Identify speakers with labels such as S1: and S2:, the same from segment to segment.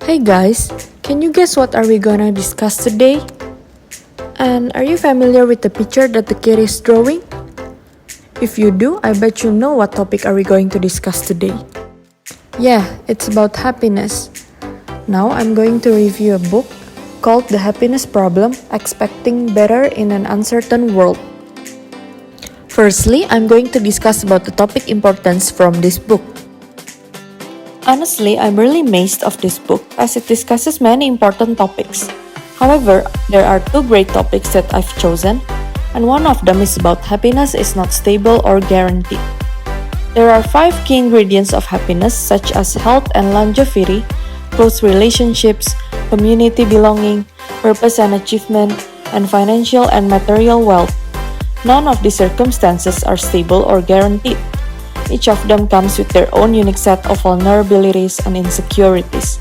S1: Hey guys, can you guess what are we gonna discuss today? And are you familiar with the picture that the kid is drawing? If you do, I bet you know what topic are we going to discuss today. Yeah, it's about happiness. Now I'm going to review a book called The Happiness Problem: Expecting Better in an Uncertain World. Firstly, I'm going to discuss about the topic importance from this book. Honestly, I'm really amazed of this book as it discusses many important topics. However, there are two great topics that I've chosen, and one of them is about happiness is not stable or guaranteed. There are 5 key ingredients of happiness such as health and longevity, close relationships, community belonging, purpose and achievement, and financial and material wealth. None of these circumstances are stable or guaranteed. Each of them comes with their own unique set of vulnerabilities and insecurities.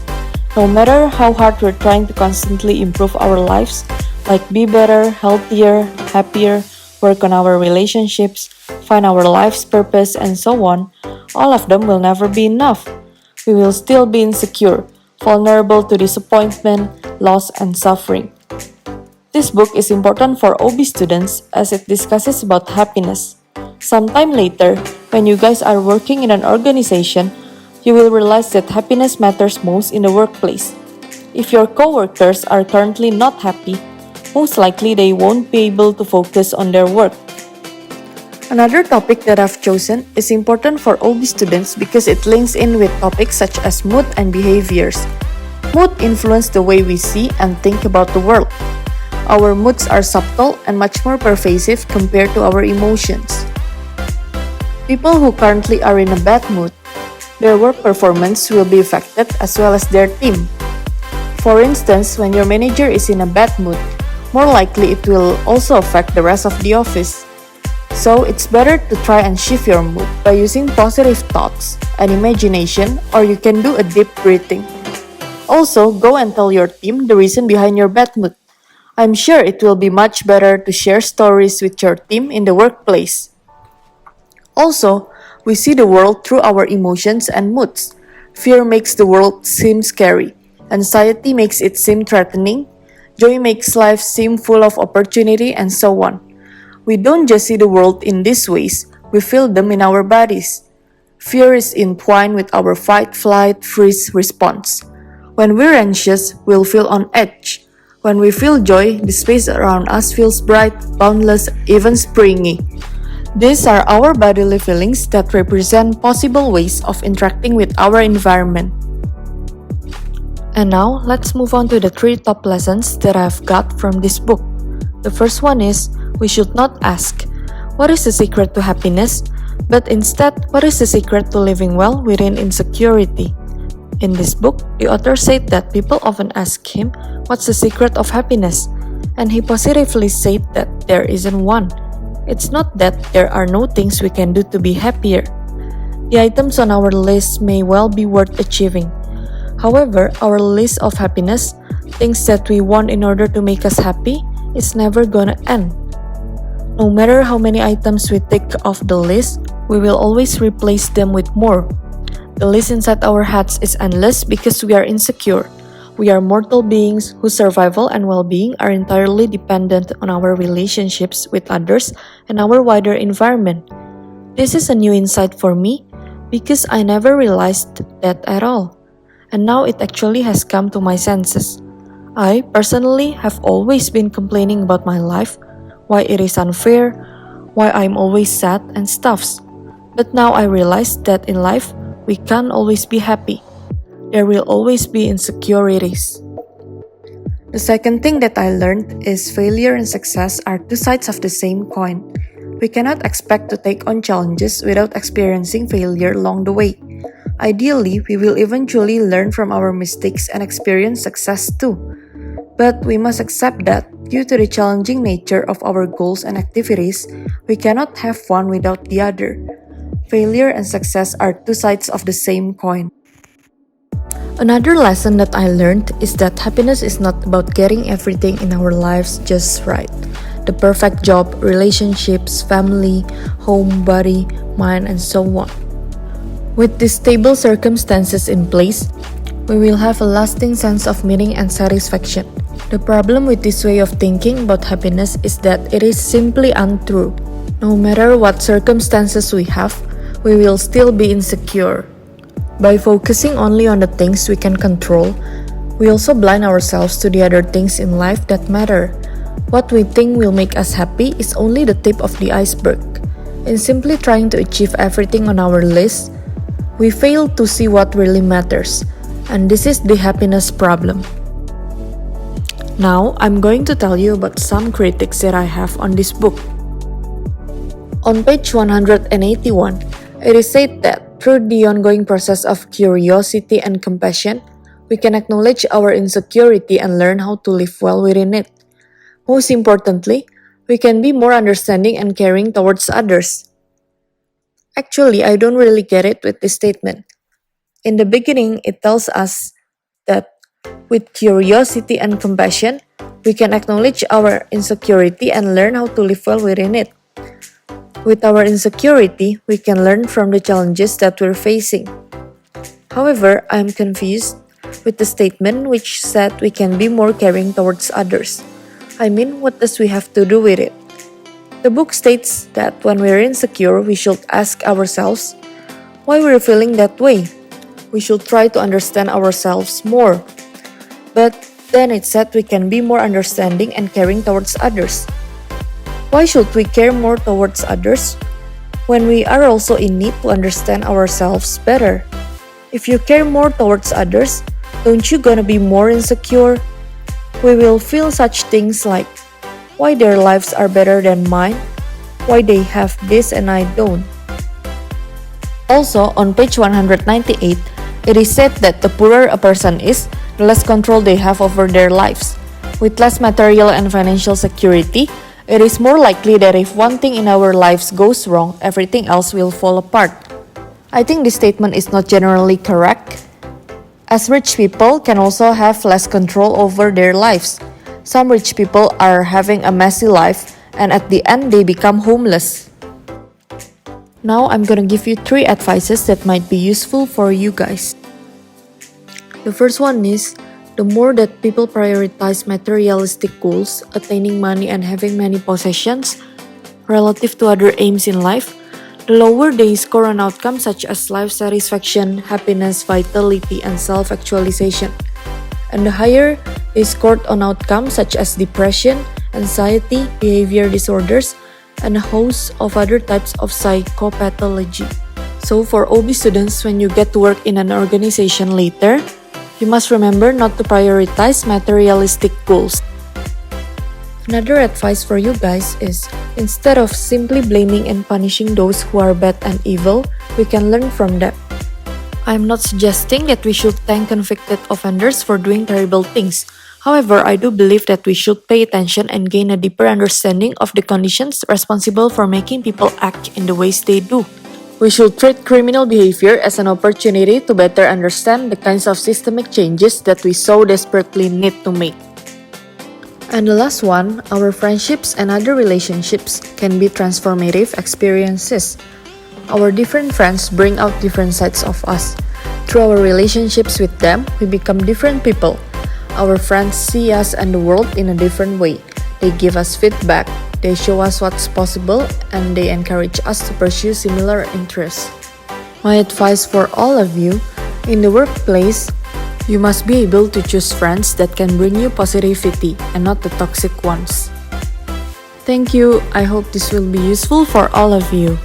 S1: No matter how hard we're trying to constantly improve our lives, like be better, healthier, happier, work on our relationships, find our life's purpose, and so on, all of them will never be enough. We will still be insecure, vulnerable to disappointment, loss, and suffering. This book is important for OB students as it discusses about happiness. Sometime later, when you guys are working in an organization, you will realize that happiness matters most in the workplace. If your coworkers are currently not happy, most likely they won't be able to focus on their work. Another topic that I've chosen is important for OB students because it links in with topics such as mood and behaviors. Mood influences the way we see and think about the world. Our moods are subtle and much more pervasive compared to our emotions. People who currently are in a bad mood, their work performance will be affected as well as their team. For instance, when your manager is in a bad mood, more likely it will also affect the rest of the office. So it's better to try and shift your mood by using positive thoughts and imagination, or you can do a deep breathing. Also, go and tell your team the reason behind your bad mood. I'm sure it will be much better to share stories with your team in the workplace. Also, we see the world through our emotions and moods. Fear makes the world seem scary. Anxiety makes it seem threatening. Joy makes life seem full of opportunity, and so on. We don't just see the world in these ways, we feel them in our bodies. Fear is entwined with our fight, flight, freeze response. When we're anxious, we'll feel on edge. When we feel joy, the space around us feels bright, boundless, even springy. These are our bodily feelings that represent possible ways of interacting with our environment. And now, let's move on to the 3 top lessons that I've got from this book. The first one is, we should not ask, what is the secret to happiness? But instead, what is the secret to living well within insecurity? In this book, the author said that people often ask him, what's the secret of happiness? And he positively said that there isn't one. It's not that there are no things we can do to be happier. The items on our list may well be worth achieving. However, our list of happiness, things that we want in order to make us happy, is never gonna end. No matter how many items we take off the list, we will always replace them with more. The list inside our heads is endless because we are insecure. We are mortal beings whose survival and well-being are entirely dependent on our relationships with others and our wider environment. This is a new insight for me because I never realized that at all. And now it actually has come to my senses. I, personally, have always been complaining about my life, why it is unfair, why I'm always sad and stuffs. But now I realize that in life, we can't always be happy. There will always be insecurities. The second thing that I learned is failure and success are 2 sides of the same coin. We cannot expect to take on challenges without experiencing failure along the way. Ideally, we will eventually learn from our mistakes and experience success too. But we must accept that, due to the challenging nature of our goals and activities, we cannot have one without the other. Failure and success are 2 sides of the same coin. Another lesson that I learned is that happiness is not about getting everything in our lives just right. The perfect job, relationships, family, home, body, mind, and so on. With these stable circumstances in place, we will have a lasting sense of meaning and satisfaction. The problem with this way of thinking about happiness is that it is simply untrue. No matter what circumstances we have, we will still be insecure. By focusing only on the things we can control, we also blind ourselves to the other things in life that matter. What we think will make us happy is only the tip of the iceberg. In simply trying to achieve everything on our list, we fail to see what really matters, and this is the happiness problem. Now, I'm going to tell you about some critiques that I have on this book. On page 181, it is said that through the ongoing process of curiosity and compassion, we can acknowledge our insecurity and learn how to live well within it. Most importantly, we can be more understanding and caring towards others. Actually, I don't really get it with this statement. In the beginning, it tells us that with curiosity and compassion, we can acknowledge our insecurity and learn how to live well within it. With our insecurity, we can learn from the challenges that we're facing. However, I'm confused with the statement which said we can be more caring towards others. I mean, what does we have to do with it? The book states that when we're insecure, we should ask ourselves why we're feeling that way. We should try to understand ourselves more. But then it said we can be more understanding and caring towards others. Why should we care more towards others when we are also in need to understand ourselves better? If you care more towards others, don't you gonna be more insecure? We will feel such things like why their lives are better than mine, why they have this and I don't. Also, on page 198, it is said that the poorer a person is, the less control they have over their lives. With less material and financial security, it is more likely that if one thing in our lives goes wrong, everything else will fall apart. I think this statement is not generally correct, as rich people can also have less control over their lives. Some rich people are having a messy life, and at the end they become homeless. Now I'm gonna give you 3 advices that might be useful for you guys. The first one is, the more that people prioritize materialistic goals, attaining money and having many possessions, relative to other aims in life, the lower they score on outcomes such as life satisfaction, happiness, vitality, and self-actualization. And the higher they scored on outcomes such as depression, anxiety, behavior disorders, and a host of other types of psychopathology. So for OB students, when you get to work in an organization later, you must remember not to prioritize materialistic goals. Another advice for you guys is, instead of simply blaming and punishing those who are bad and evil, we can learn from them. I'm not suggesting that we should thank convicted offenders for doing terrible things. However, I do believe that we should pay attention and gain a deeper understanding of the conditions responsible for making people act in the ways they do. We should treat criminal behavior as an opportunity to better understand the kinds of systemic changes that we so desperately need to make. And the last one, our friendships and other relationships can be transformative experiences. Our different friends bring out different sides of us. Through our relationships with them, we become different people. Our friends see us and the world in a different way. They give us feedback, they show us what's possible, and they encourage us to pursue similar interests. My advice for all of you, in the workplace, you must be able to choose friends that can bring you positivity and not the toxic ones. Thank you. I hope this will be useful for all of you.